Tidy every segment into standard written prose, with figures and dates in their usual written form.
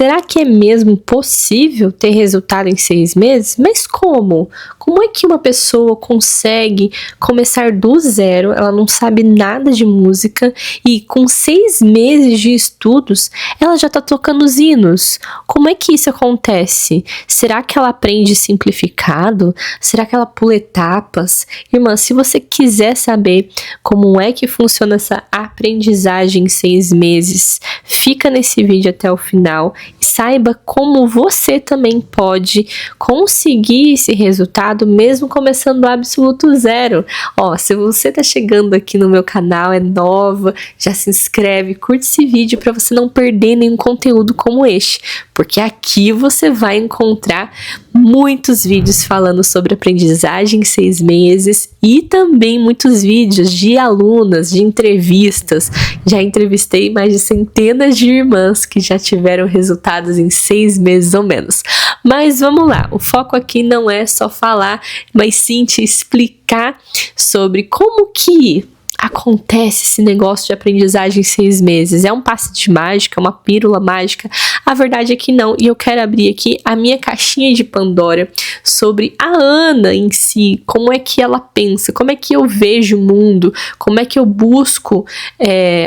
será que é mesmo possível ter resultado em 6 meses? Mas como? Como é que uma pessoa consegue começar do zero, ela não sabe nada de música e com 6 meses de estudos, ela já tá tocando os hinos? Como é que isso acontece? Será que ela aprende simplificado? Será que ela pula etapas? Irmã, se você quiser saber como é que funciona essa aprendizagem em 6 meses, fica nesse vídeo até o final e saiba como você também pode conseguir esse resultado mesmo começando do absoluto zero. Ó, se você tá chegando aqui no meu canal, é nova, já se inscreve, curte esse vídeo para você não perder nenhum conteúdo como este, porque aqui você vai encontrar muitos vídeos falando sobre aprendizagem em 6 meses e também muitos vídeos de alunas, de entrevistas. Já entrevistei mais de centenas de irmãs que já tiveram resultados em 6 meses ou menos. Mas vamos lá, o foco aqui não é só falar, mas sim te explicar sobre como que acontece esse negócio de aprendizagem em 6 meses. É um passe de mágica, uma pílula mágica? A verdade é que não. E eu quero abrir aqui a minha caixinha de Pandora sobre a Ana em si. Como é que ela pensa? Como é que eu vejo o mundo? Como é que eu busco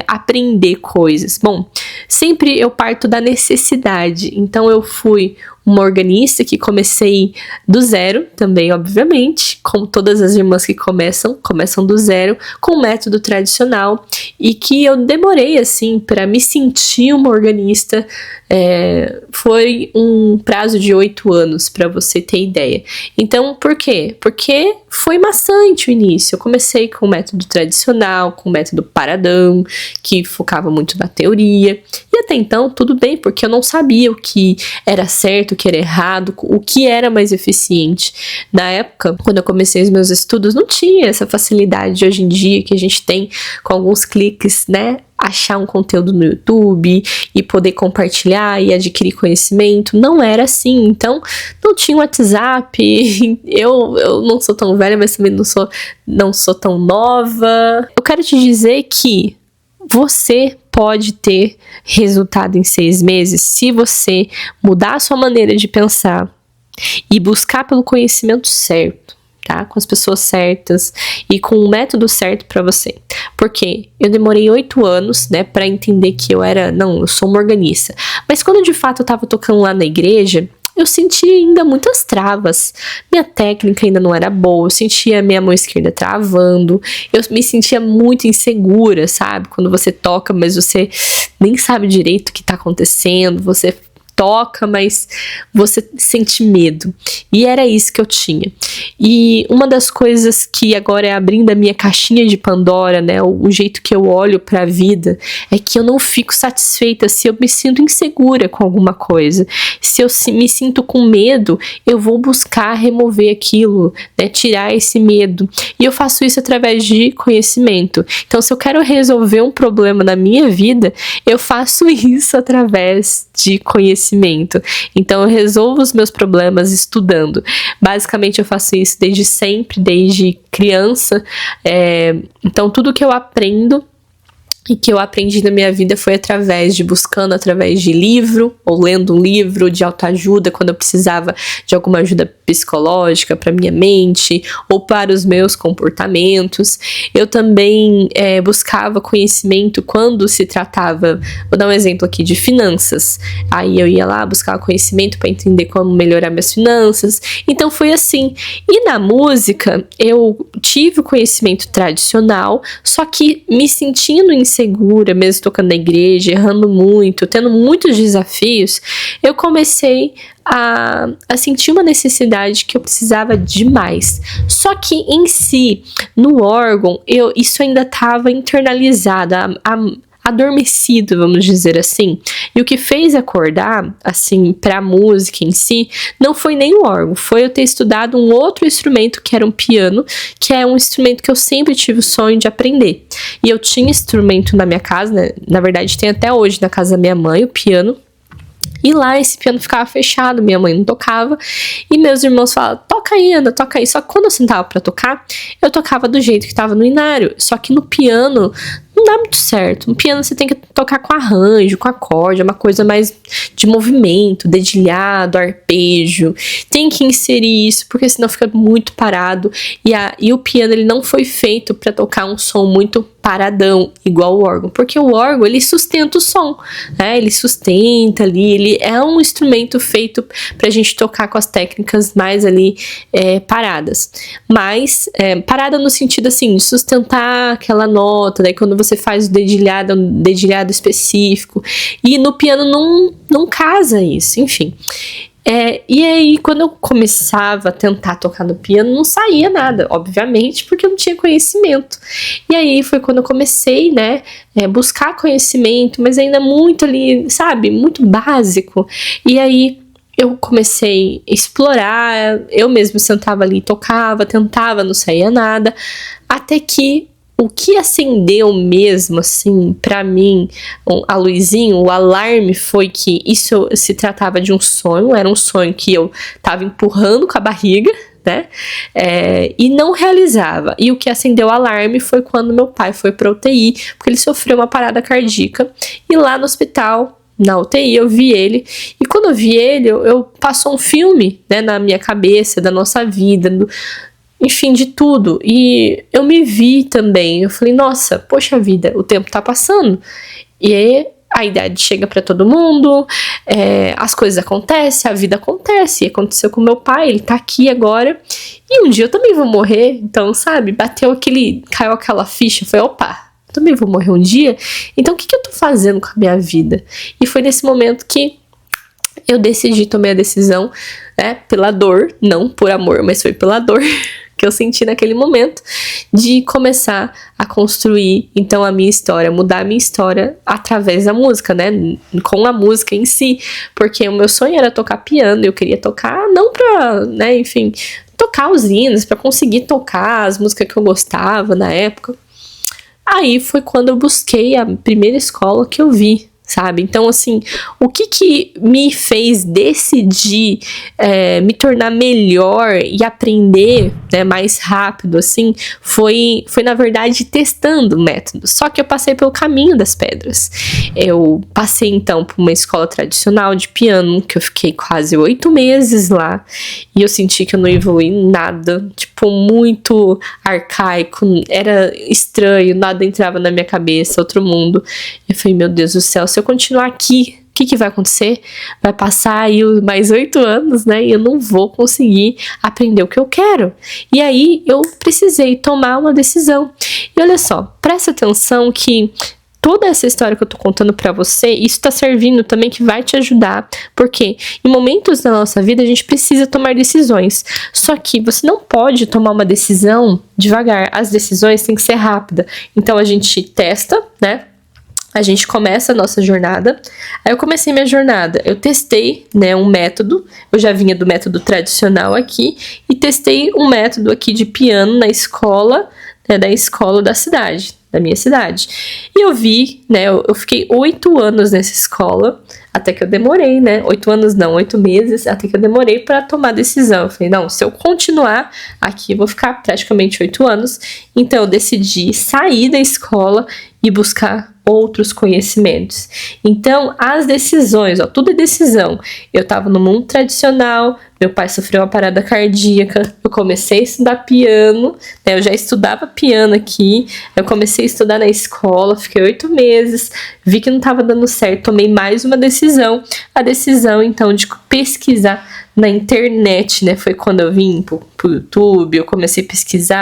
aprender coisas? Bom, sempre eu parto da necessidade. Então eu fui uma organista que comecei do zero também, obviamente, como todas as irmãs que começam do zero, com o método tradicional, e que eu demorei, assim, para me sentir uma organista, foi um prazo de 8 anos, para você ter ideia. Então, por quê? Porque foi maçante o início. Eu comecei com o método tradicional, com o método paradão, que focava muito na teoria, e até então tudo bem, porque eu não sabia o que era certo, o que era errado, o que era mais eficiente. Na época, quando eu comecei os meus estudos, não tinha essa facilidade de hoje em dia que a gente tem com alguns cliques, né? Achar um conteúdo no YouTube e poder compartilhar e adquirir conhecimento. Não era assim. Então, não tinha WhatsApp. Eu não sou tão velha, mas também não sou tão nova. Eu quero te dizer que você pode ter resultado em 6 meses se você mudar a sua maneira de pensar e buscar pelo conhecimento certo, tá? Com as pessoas certas e com o método certo para você. Porque eu demorei 8 anos, né, para entender que eu sou uma organista. Mas quando de fato eu tava tocando lá na igreja, eu sentia ainda muitas travas. Minha técnica ainda não era boa, eu sentia a minha mão esquerda travando, eu me sentia muito insegura, sabe? Quando você toca, mas você nem sabe direito o que tá acontecendo, você toca, mas você sente medo. E era isso que eu tinha. E uma das coisas que agora é abrindo a minha caixinha de Pandora, né, o jeito que eu olho para a vida, é que eu não fico satisfeita se eu me sinto insegura com alguma coisa. Se eu me sinto com medo, eu vou buscar remover aquilo, né, tirar esse medo. E eu faço isso através de conhecimento. Então, se eu quero resolver um problema na minha vida, eu faço isso através de conhecimento. Então eu resolvo os meus problemas estudando. Basicamente eu faço isso desde sempre, desde criança. Então tudo que eu aprendo e que eu aprendi na minha vida foi buscando através de livro, ou lendo um livro de autoajuda quando eu precisava de alguma ajuda psicológica para minha mente, ou para os meus comportamentos. Eu também buscava conhecimento quando se tratava, vou dar um exemplo aqui, de finanças. Aí eu ia lá buscar conhecimento para entender como melhorar minhas finanças. Então foi assim. E na música, eu tive o conhecimento tradicional, só que me sentindo insegura, mesmo tocando na igreja, errando muito, tendo muitos desafios, eu comecei a sentir uma necessidade que eu precisava de mais. Só que em si, no órgão, isso ainda estava internalizado, adormecido, vamos dizer assim. E o que fez acordar, assim, pra música em si, não foi nem o órgão, foi eu ter estudado um outro instrumento, que era um piano, que é um instrumento que eu sempre tive o sonho de aprender. E eu tinha instrumento na minha casa, né? Na verdade tem até hoje na casa da minha mãe, o piano. E lá esse piano ficava fechado, minha mãe não tocava. E meus irmãos falavam, toca aí, Ana, toca aí. Só que quando eu sentava pra tocar, eu tocava do jeito que tava no inário. Só que no piano dá muito certo. No piano você tem que tocar com arranjo, com acorde, é uma coisa mais de movimento, dedilhado, arpejo. Tem que inserir isso, porque senão fica muito parado. E o piano, ele não foi feito para tocar um som muito paradão, igual o órgão, porque o órgão, ele sustenta o som, né? Ele sustenta ali, ele é um instrumento feito pra gente tocar com as técnicas mais ali paradas, mas parada no sentido assim, de sustentar aquela nota, daí quando você faz o dedilhado, um dedilhado específico, e no piano não casa isso, enfim. E aí, quando eu começava a tentar tocar no piano, não saía nada, obviamente, porque eu não tinha conhecimento. E aí foi quando eu comecei, né, buscar conhecimento, mas ainda muito ali, sabe, muito básico. E aí eu comecei a explorar, eu mesmo sentava ali, tocava, tentava, não saía nada, até que o que acendeu mesmo, assim, pra mim, a luzinha, o alarme, foi que isso se tratava de um sonho, era um sonho que eu tava empurrando com a barriga, né, e não realizava. E o que acendeu o alarme foi quando meu pai foi pra UTI, porque ele sofreu uma parada cardíaca, e lá no hospital, na UTI, eu vi ele, e quando eu vi ele, eu passou um filme, né, na minha cabeça, da nossa vida, enfim, de tudo, e eu me vi também, eu falei, nossa, poxa vida, o tempo tá passando, e aí a idade chega pra todo mundo, as coisas acontecem, a vida acontece, e aconteceu com meu pai, ele tá aqui agora, e um dia eu também vou morrer, então, sabe, caiu aquela ficha, foi, opa, também vou morrer um dia, então o que eu tô fazendo com a minha vida? E foi nesse momento que eu tomei a decisão, né, pela dor, não por amor, mas foi pela dor que eu senti naquele momento, de começar a construir, então, a minha história, mudar a minha história através da música, né, com a música em si, porque o meu sonho era tocar piano, eu queria tocar, não pra, né, enfim, tocar os hinos, pra conseguir tocar as músicas que eu gostava na época. Aí foi quando eu busquei a primeira escola que eu vi, sabe? Então, assim, o que me fez decidir me tornar melhor e aprender, né, mais rápido, assim, foi na verdade testando métodos. Só que eu passei pelo caminho das pedras. Eu passei, então, por uma escola tradicional de piano, que eu fiquei quase 8 meses lá, e eu senti que eu não evoluí nada, tipo, muito arcaico, era estranho, nada entrava na minha cabeça, outro mundo. Eu falei, meu Deus do céu, se eu continuar aqui, o que vai acontecer? Vai passar aí mais 8 anos, né? E eu não vou conseguir aprender o que eu quero. E aí eu precisei tomar uma decisão. E olha só, presta atenção que toda essa história que eu tô contando pra você, isso tá servindo também, que vai te ajudar, porque em momentos da nossa vida a gente precisa tomar decisões, só que você não pode tomar uma decisão devagar, as decisões têm que ser rápidas, então a gente testa, né, a gente começa a nossa jornada. Aí eu comecei minha jornada, eu testei, né, um método, eu já vinha do método tradicional aqui, e testei um método aqui de piano na escola, né, da escola da cidade, da minha cidade. E eu vi, né, eu fiquei 8 anos nessa escola, até que eu demorei, né, 8 anos não, 8 meses, até que eu demorei para tomar decisão. Eu falei, não, se eu continuar aqui, eu vou ficar praticamente 8 anos. Então eu decidi sair da escola e buscar outros conhecimentos. Então, as decisões, ó, tudo é decisão. Eu tava no mundo tradicional, meu pai sofreu uma parada cardíaca, eu comecei a estudar piano, né, eu já estudava piano aqui, eu comecei a estudar na escola, fiquei 8 meses, vi que não tava dando certo, tomei mais uma decisão, a decisão, então, de pesquisar na internet, né, foi quando eu vim pro YouTube, eu comecei a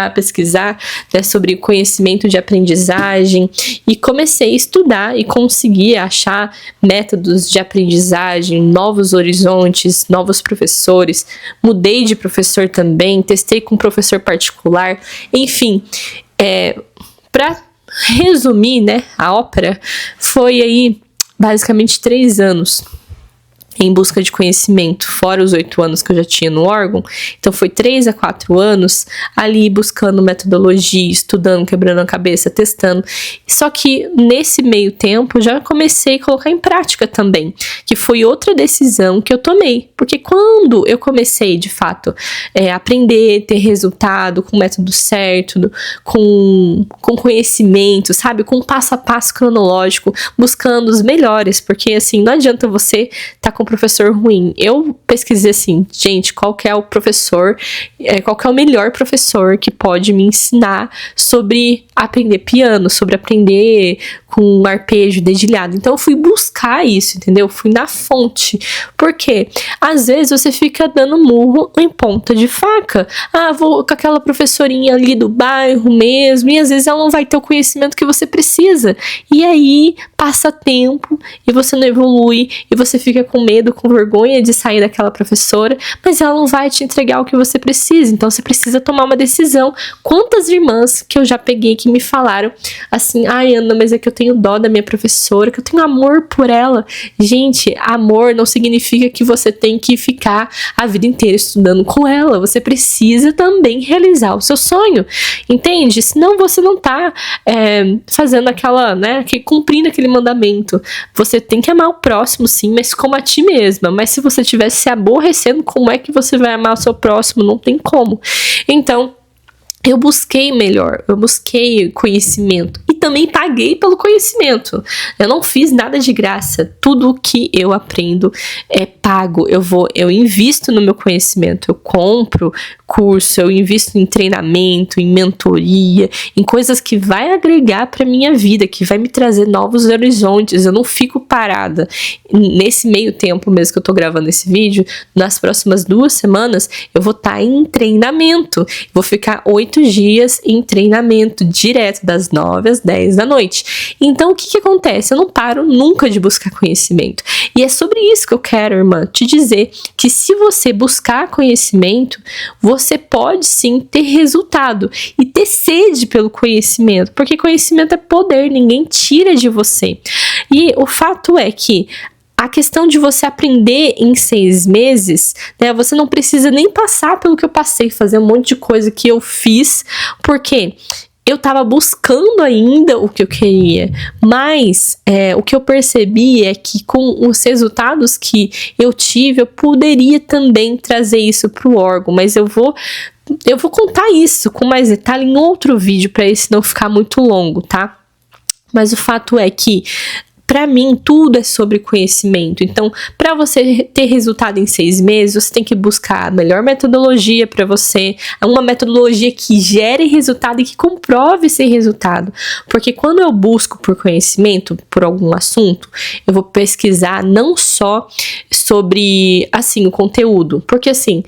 pesquisar, né, sobre conhecimento de aprendizagem, e comecei a estudar e consegui achar métodos de aprendizagem, novos horizontes, novos professores, mudei de professor também, testei com professor particular, enfim, para resumir, né, a ópera, foi aí basicamente 3 anos. em busca de conhecimento, fora os 8 anos que eu já tinha no órgão. Então foi 3 a 4 anos ali buscando metodologia, estudando, quebrando a cabeça, testando. Só que nesse meio tempo já comecei a colocar em prática também, que foi outra decisão que eu tomei. Porque quando eu comecei, de fato, a aprender, ter resultado com o método certo, com conhecimento, sabe? Com passo a passo cronológico, buscando os melhores. Porque assim, não adianta você estar com um professor ruim. Eu pesquisei assim, gente, qual que é o professor, qual que é o melhor professor que pode me ensinar sobre aprender piano, sobre aprender com arpejo, dedilhado. Então eu fui buscar isso, entendeu? Fui na fonte. Por quê? Às vezes você fica dando murro em ponta de faca. Ah, vou com aquela professorinha ali do bairro mesmo, e às vezes ela não vai ter o conhecimento que você precisa. E aí passa tempo e você não evolui e você fica com medo, com vergonha de sair daquela professora, mas ela não vai te entregar o que você precisa. Então você precisa tomar uma decisão. Quantas irmãs que eu já peguei que me falaram assim: ai, Ana, mas é que eu tenho dó da minha professora, que eu tenho amor por ela. Gente, amor não significa que você tem que ficar a vida inteira estudando com ela. Você precisa também realizar o seu sonho, entende? Senão você não tá fazendo aquela, né, cumprindo aquele mandamento. Você tem que amar o próximo, sim, mas como a ti mesma. Mas se você estiver se aborrecendo, como é que você vai amar o seu próximo? Não tem como. Então, eu busquei melhor, eu busquei conhecimento e também paguei pelo conhecimento. Eu não fiz nada de graça. Tudo o que eu aprendo é pago. Eu invisto no meu conhecimento, eu compro curso, eu invisto em treinamento, em mentoria, em coisas que vai agregar para minha vida, que vai me trazer novos horizontes. Eu não fico parada. Nesse meio tempo mesmo que eu tô gravando esse vídeo, nas próximas 2 semanas, eu vou estar em treinamento. Vou ficar 8 dias em treinamento, direto das 9 às 10 da noite. Então, o que acontece? Eu não paro nunca de buscar conhecimento. E é sobre isso que eu quero, irmã, te dizer que se você buscar conhecimento, você pode sim ter resultado e ter sede pelo conhecimento, porque conhecimento é poder, ninguém tira de você. E o fato é que a questão de você aprender em 6 meses, né, você não precisa nem passar pelo que eu passei, fazer um monte de coisa que eu fiz, porque eu tava buscando ainda o que eu queria, mas o que eu percebi é que com os resultados que eu tive, eu poderia também trazer isso pro órgão, mas eu vou contar isso com mais detalhe em outro vídeo, para esse não ficar muito longo, tá? Mas o fato é que para mim, tudo é sobre conhecimento. Então, para você ter resultado em 6 meses, você tem que buscar a melhor metodologia para você, uma metodologia que gere resultado e que comprove esse resultado. Porque quando eu busco por conhecimento, por algum assunto, eu vou pesquisar não só sobre, assim, o conteúdo. Porque, assim,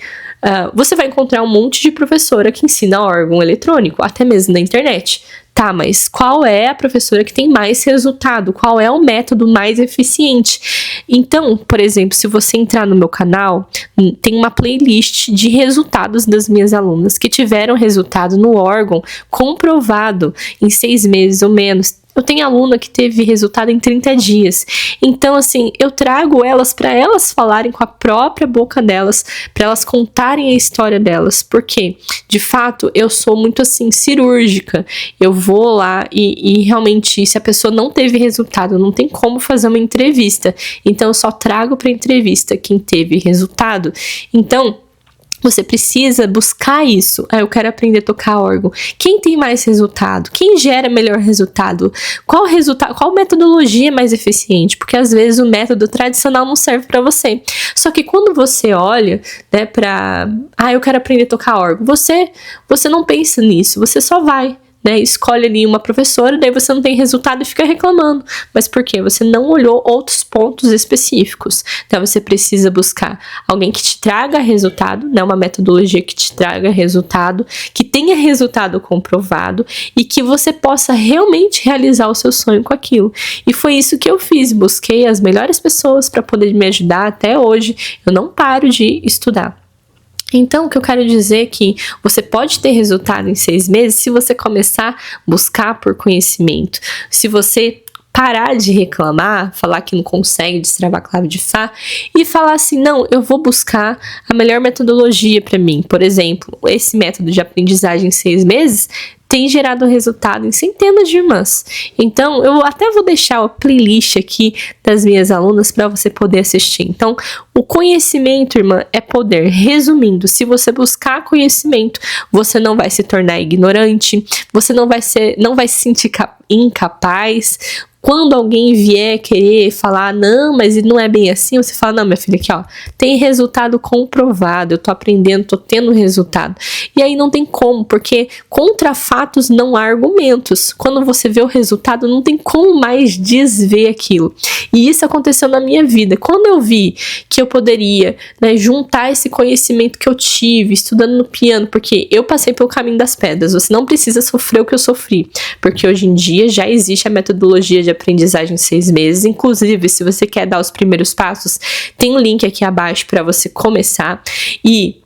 você vai encontrar um monte de professora que ensina órgão eletrônico, até mesmo na internet. Tá, mas qual é a professora que tem mais resultado? Qual é o método mais eficiente? Então, por exemplo, se você entrar no meu canal, tem uma playlist de resultados das minhas alunas que tiveram resultado no órgão comprovado em 6 meses ou menos. Eu tenho aluna que teve resultado em 30 dias. Então, assim, eu trago elas para elas falarem com a própria boca delas, para elas contarem a história delas. Porque, de fato, eu sou muito, assim, cirúrgica. Eu vou lá e realmente, se a pessoa não teve resultado, não tem como fazer uma entrevista. Então, eu só trago para entrevista quem teve resultado. Então, você precisa buscar isso. Eu quero aprender a tocar órgão. Quem tem mais resultado? Quem gera melhor resultado? Qual metodologia é mais eficiente? Porque às vezes o método tradicional não serve para você. Só que quando você olha, né, eu quero aprender a tocar órgão, você não pensa nisso, você só vai. Né, escolhe ali uma professora, daí você não tem resultado e fica reclamando. Mas por quê? Você não olhou outros pontos específicos. Então você precisa buscar alguém que te traga resultado, né, uma metodologia que te traga resultado, que tenha resultado comprovado e que você possa realmente realizar o seu sonho com aquilo. E foi isso que eu fiz. Busquei as melhores pessoas para poder me ajudar até hoje. Eu não paro de estudar. Então, o que eu quero dizer é que você pode ter resultado em 6 meses se você começar a buscar por conhecimento. Se você parar de reclamar, falar que não consegue destravar a clave de Fá e falar assim, não, eu vou buscar a melhor metodologia para mim. Por exemplo, esse método de aprendizagem em 6 meses tem gerado resultado em centenas de irmãs. Então, eu até vou deixar a playlist aqui das minhas alunas para você poder assistir. Então, o conhecimento, irmã, é poder. Resumindo, se você buscar conhecimento, você não vai se tornar ignorante, você não vai se sentir incapaz. Quando alguém vier querer falar, não, mas não é bem assim, você fala, não, minha filha, aqui ó, tem resultado comprovado, eu tô aprendendo, tô tendo resultado. E aí não tem como, porque contra fatos não há argumentos. Quando você vê o resultado, não tem como mais desver aquilo. E isso aconteceu na minha vida. Quando eu vi que eu poderia, né, juntar esse conhecimento que eu tive estudando no piano, porque eu passei pelo caminho das pedras, você não precisa sofrer o que eu sofri, porque hoje em dia já existe a metodologia de aprendizagem em 6 meses. Inclusive, se você quer dar os primeiros passos, tem um link aqui abaixo para você começar. E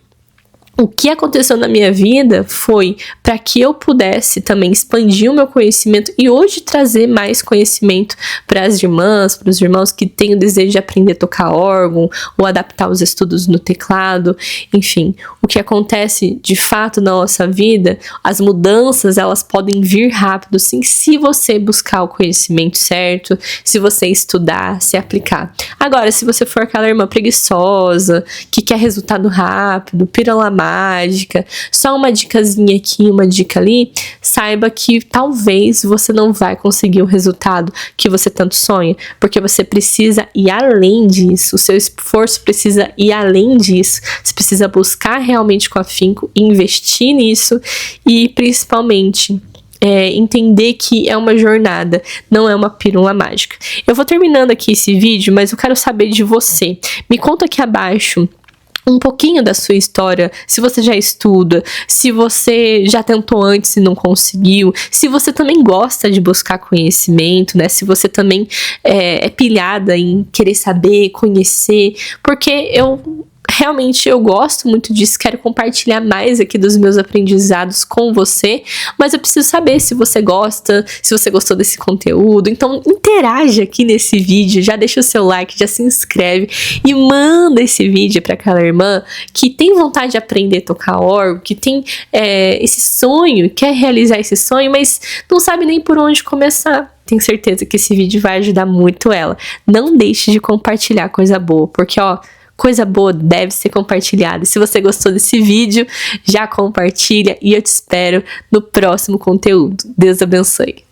o que aconteceu na minha vida foi para que eu pudesse também expandir o meu conhecimento e hoje trazer mais conhecimento para as irmãs, para os irmãos que têm o desejo de aprender a tocar órgão ou adaptar os estudos no teclado. Enfim, o que acontece de fato na nossa vida, as mudanças, elas podem vir rápido sim, se você buscar o conhecimento certo, se você estudar, se aplicar. Agora, se você for aquela irmã preguiçosa, que quer resultado rápido, pílula mágica, só uma dicasinha aqui, uma dica ali, saiba que talvez você não vai conseguir o resultado que você tanto sonha, porque você precisa ir além disso, o seu esforço precisa ir além disso, você precisa buscar realmente com afinco, investir nisso e principalmente entender que é uma jornada, não é uma pílula mágica. Eu vou terminando aqui esse vídeo, mas eu quero saber de você. Me conta aqui abaixo um pouquinho da sua história, se você já estuda, se você já tentou antes e não conseguiu, se você também gosta de buscar conhecimento, né? Se você também é pilhada em querer saber, conhecer, porque realmente eu gosto muito disso, quero compartilhar mais aqui dos meus aprendizados com você, mas eu preciso saber se você gosta, se você gostou desse conteúdo. Então interage aqui nesse vídeo, já deixa o seu like, já se inscreve e manda esse vídeo para aquela irmã que tem vontade de aprender a tocar órgão, que tem esse sonho, quer realizar esse sonho, mas não sabe nem por onde começar. Tenho certeza que esse vídeo vai ajudar muito ela. Não deixe de compartilhar coisa boa, porque coisa boa deve ser compartilhada. Se você gostou desse vídeo, já compartilha e eu te espero no próximo conteúdo. Deus abençoe.